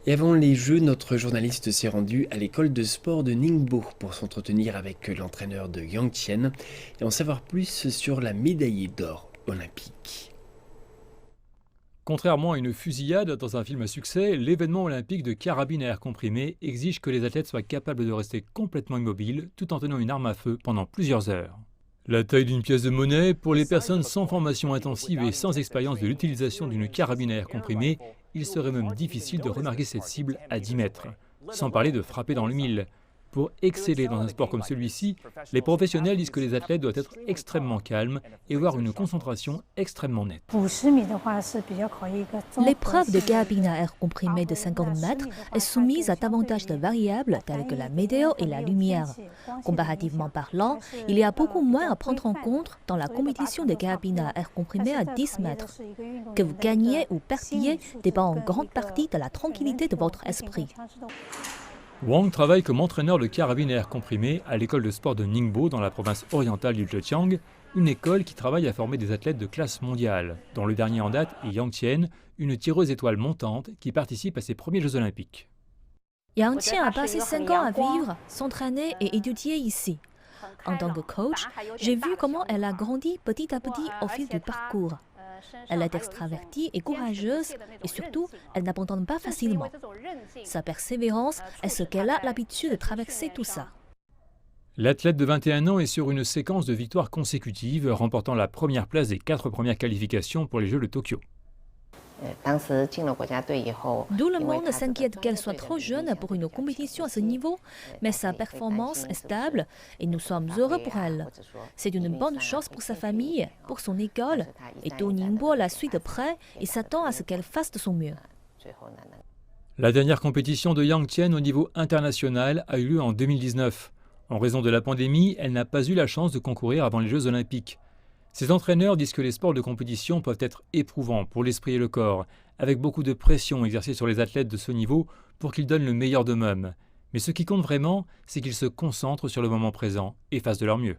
Et avant les Jeux, notre journaliste s'est rendu à l'école de sport de Ningbo pour s'entretenir avec l'entraîneur de Yangtian et en savoir plus sur la médaillée d'or olympique. Contrairement à une fusillade dans un film à succès, l'événement olympique de carabine à air comprimé exige que les athlètes soient capables de rester complètement immobiles tout en tenant une arme à feu pendant plusieurs heures. La taille d'une pièce de monnaie, pour les personnes sans formation intensive et sans expérience de l'utilisation d'une carabine à air comprimé, il serait même difficile de remarquer cette cible à 10 mètres, sans parler de frapper dans le mille. Pour exceller dans un sport comme celui-ci, les professionnels disent que les athlètes doivent être extrêmement calmes et avoir une concentration extrêmement nette. L'épreuve de carabine à air comprimé de 50 mètres est soumise à davantage de variables telles que la météo et la lumière. Comparativement parlant, il y a beaucoup moins à prendre en compte dans la compétition de carabine à air comprimé à 10 mètres. Que vous gagniez ou perdiez dépend en grande partie de la tranquillité de votre esprit. Wang travaille comme entraîneur de carabine à air comprimé à l'école de sport de Ningbo dans la province orientale du Zhejiang, une école qui travaille à former des athlètes de classe mondiale, dont le dernier en date est Yang Qian, une tireuse étoile montante qui participe à ses premiers Jeux olympiques. Yang Qian a passé 5 ans à vivre, s'entraîner et étudier ici. En tant que coach, j'ai vu comment elle a grandi petit à petit au fil du parcours. Elle est extravertie et courageuse et surtout, elle n'abandonne pas facilement. Sa persévérance est ce qu'elle a l'habitude de traverser tout ça. L'athlète de 21 ans est sur une séquence de victoires consécutives, remportant la première place des 4 premières qualifications pour les Jeux de Tokyo. Tout le monde s'inquiète qu'elle soit trop jeune pour une compétition à ce niveau, mais sa performance est stable et nous sommes heureux pour elle. C'est une bonne chose pour sa famille, pour son école, et tout Ningbo la suit de près et s'attend à ce qu'elle fasse de son mieux. La dernière compétition de Yang Qian au niveau international a eu lieu en 2019. En raison de la pandémie, elle n'a pas eu la chance de concourir avant les Jeux olympiques. Ses entraîneurs disent que les sports de compétition peuvent être éprouvants pour l'esprit et le corps, avec beaucoup de pression exercée sur les athlètes de ce niveau pour qu'ils donnent le meilleur d'eux-mêmes. Mais ce qui compte vraiment, c'est qu'ils se concentrent sur le moment présent et fassent de leur mieux.